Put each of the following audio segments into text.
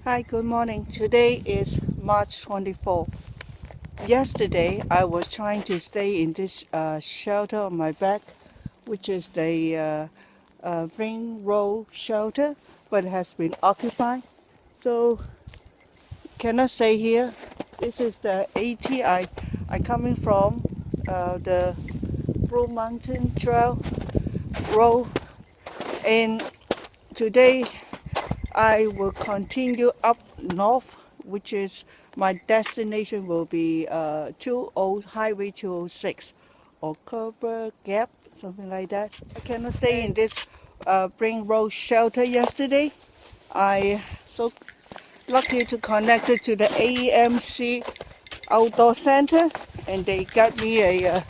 Hi, good morning. Today is March 24. Yesterday, I was trying to stay in this shelter on my back, which is the Brink shelter, but it has been occupied. So, cannot stay here. This is the AT I coming from the Blue Mountain Trail road, and today I will continue up north, which is my destination will be Highway 206 or Cooper Gap, something like that. I cannot stay in this Brink Road shelter yesterday. I so lucky to connect it to the AMC Outdoor Center, and they got me a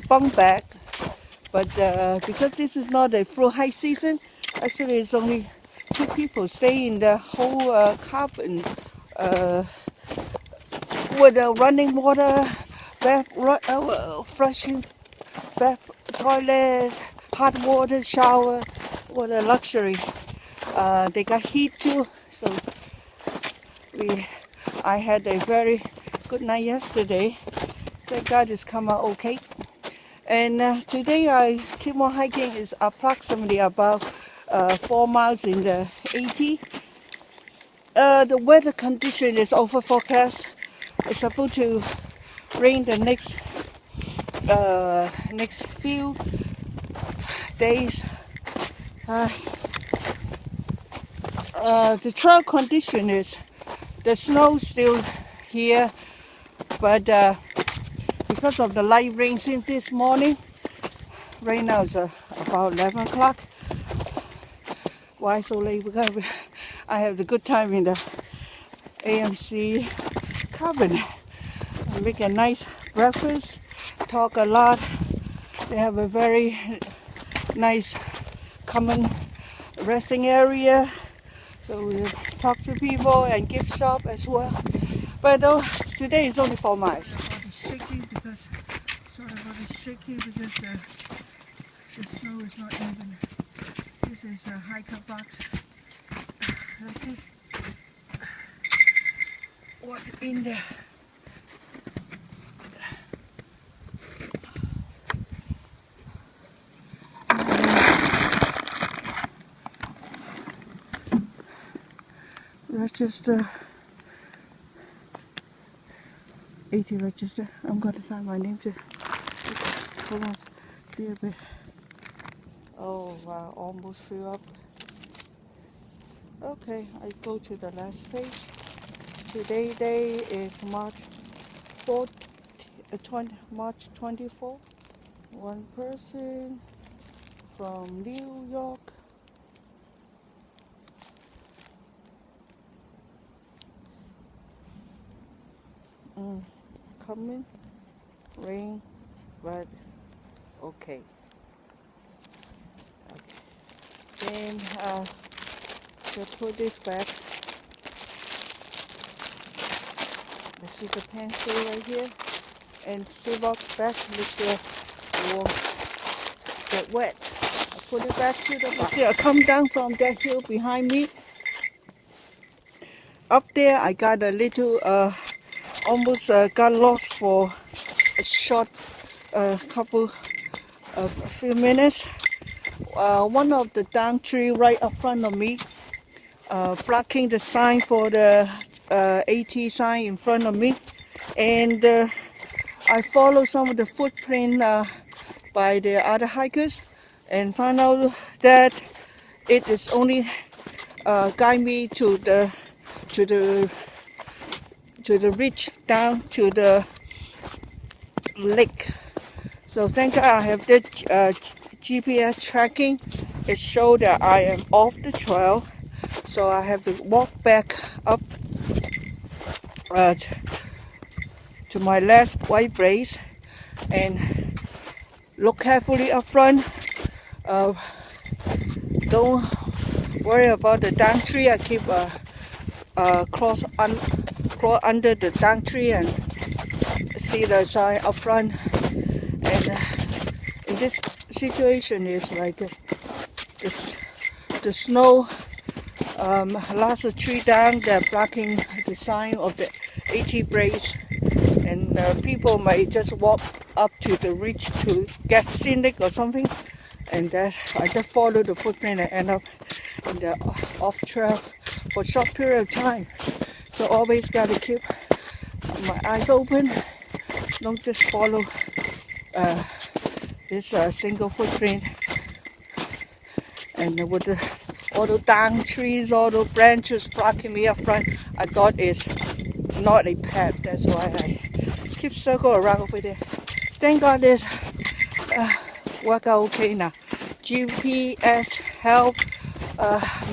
bunk bag. But because this is not a full high season, actually it's only 2 people stay in the whole cabin with running water, flushing bath, toilet, hot water shower. What a luxury. They got heat too, so I had a very good night yesterday. Thank God it's come out okay. And today I keep on hiking. Is approximately about 4 miles in the 80. The weather condition is over forecast. It's supposed to rain the next few days. The trail condition is the snow still here, but because of the light rain since this morning, right now it's about 11 o'clock. Why so late? Because I have the good time in the AMC cabin. I make a nice breakfast, talk a lot. They have a very nice common resting area, so we talk to people and gift shop as well. But today is only 4 miles. Sorry about the shaking because the snow is not even. This is a hiker box. Let's see what's in there. Register. 80 register. I'm going to sign my name too. Hold on. See a bit. Oh wow, almost fill up. Okay, I go to the last page. Today day is March 24. One person from New York. Coming, rain, but okay. Then just put this back. This is a pencil right here, and zip-up back which will get wet. I put it back to the box. I come down from that hill behind me. Up there, I got a little, almost got lost for a short a few minutes. One of the down tree right up front of me, blocking the sign for the AT sign in front of me, and I follow some of the footprint by the other hikers, and found out that it is only guide me to the ridge down to the lake. So thank God I have the GPS tracking. It showed that I am off the trail, so I have to walk back up to my last white blaze and look carefully up front. Don't worry about the down tree. I keep crawl under the down tree and see the sign up front. And in this situation is like the snow lots of tree down that blocking the sign of the AT brace, and people might just walk up to the ridge to get scenic or something, and I just follow the footprint and end up in the off trail for a short period of time. So always gotta keep my eyes open, don't just follow this single footprint. And with all the down trees, all the branches blocking me up front, I thought it's not a path. That's why I keep circle around over there. Thank God this work out okay now. GPS help,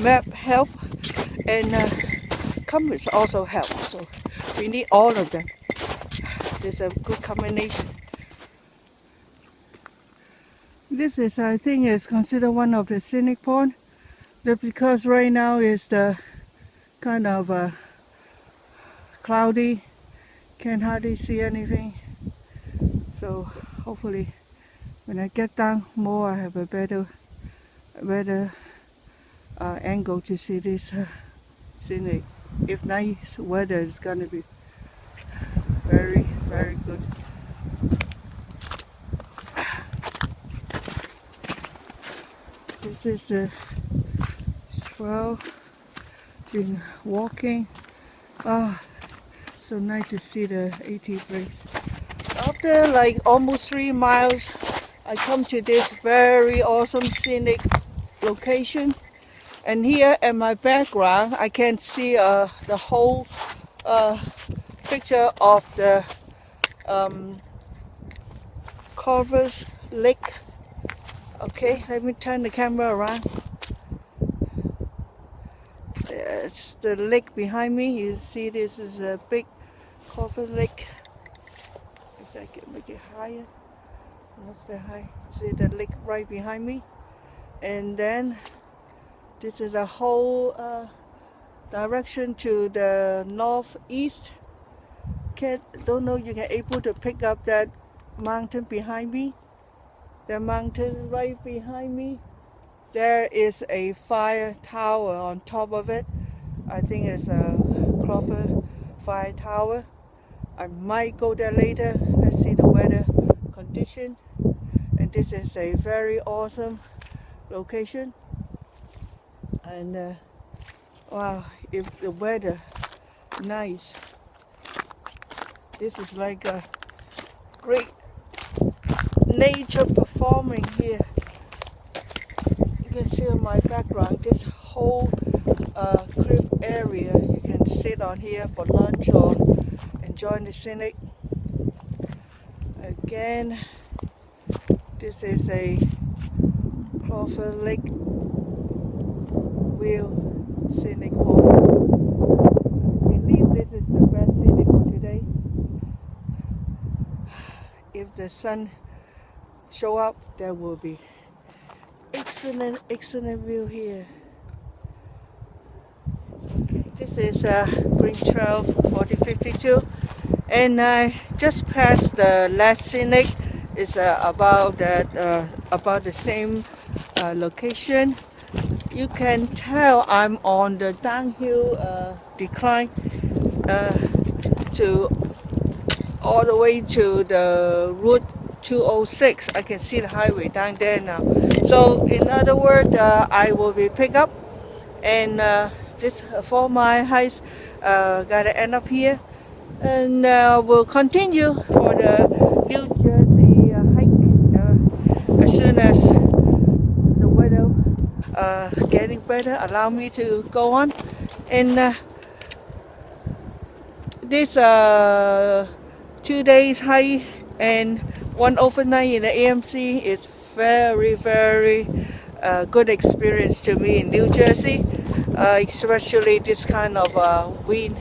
map help, and compass also help. So we need all of them. It's a good combination. This is, I think, is considered one of the scenic point. Because right now is the kind of cloudy, can't hardly see anything. So hopefully when I get down more, I have a better angle to see this scenic. If nice weather is gonna be very, very good. This is the trail, been walking. So nice to see the AT brace. After like almost 3 miles, I come to this very awesome scenic location, and here in my background I can see the whole picture of the Corvus Lake. Okay, let me turn the camera around. It's the lake behind me. You see this is a big Corvus Lake. If I can make it higher. That's the high. See the lake right behind me. And then this is a whole direction to the northeast. Don't know you can able to pick up that mountain behind me. The mountain right behind me. There is a fire tower on top of it. I think it's a Crawford fire tower. I might go there later. Let's see the weather condition. And this is a very awesome location. And wow, if the weather nice, this is like a great nature performing here. You can see on my background this whole cliff area. You can sit on here for lunch or enjoy the scenic. Again, this is a Crawford Lake view scenic point. I believe this is the best scenic for today. If the sun show up, there will be excellent view here. Okay, this is Brink Trail 4052, and I just passed the last scenic. It's about the same location. You can tell I'm on the downhill decline to all the way to the route 206. I can see the highway down there now. So in other words, I will be picked up, and this 4 mile hike gotta end up here, and we'll continue for the New Jersey hike as soon as the weather getting better allow me to go on. And this 2 days hike and 1 overnight in the AMC is very good experience to me in New Jersey, especially this kind of wind,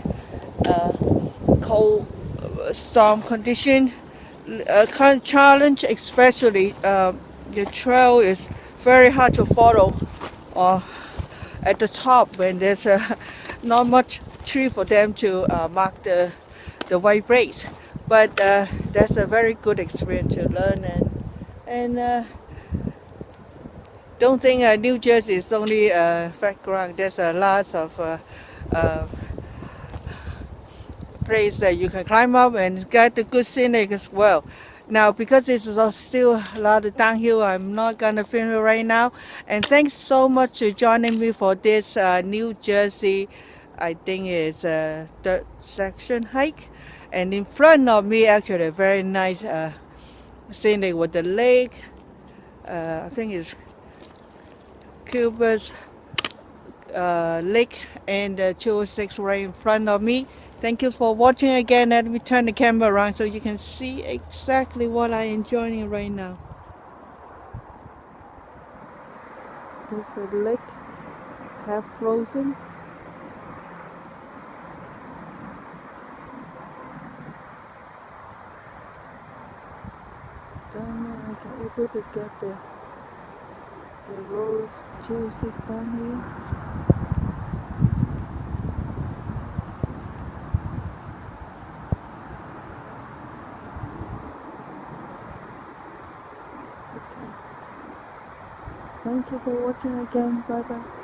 cold storm condition. Kind of challenge, especially the trail is very hard to follow at the top when there's not much tree for them to mark the white brace. But that's a very good experience to learn, and Don't think New Jersey is only flat ground. There's lots of uh, place that you can climb up and get the good scenic as well. Now, because this is all still a lot of downhill, I'm not gonna film it right now. And thanks so much for joining me for this New Jersey, I think it's a third section hike. And in front of me, actually, a very nice scenic with the lake. I think it's Cuba's lake and the 206 right in front of me. Thank you for watching again. Let me turn the camera around so you can see exactly what I'm enjoying right now. There's the lake, half frozen. Don't know if I can able to get the roads 206 down here. Thank you for watching again. Bye bye.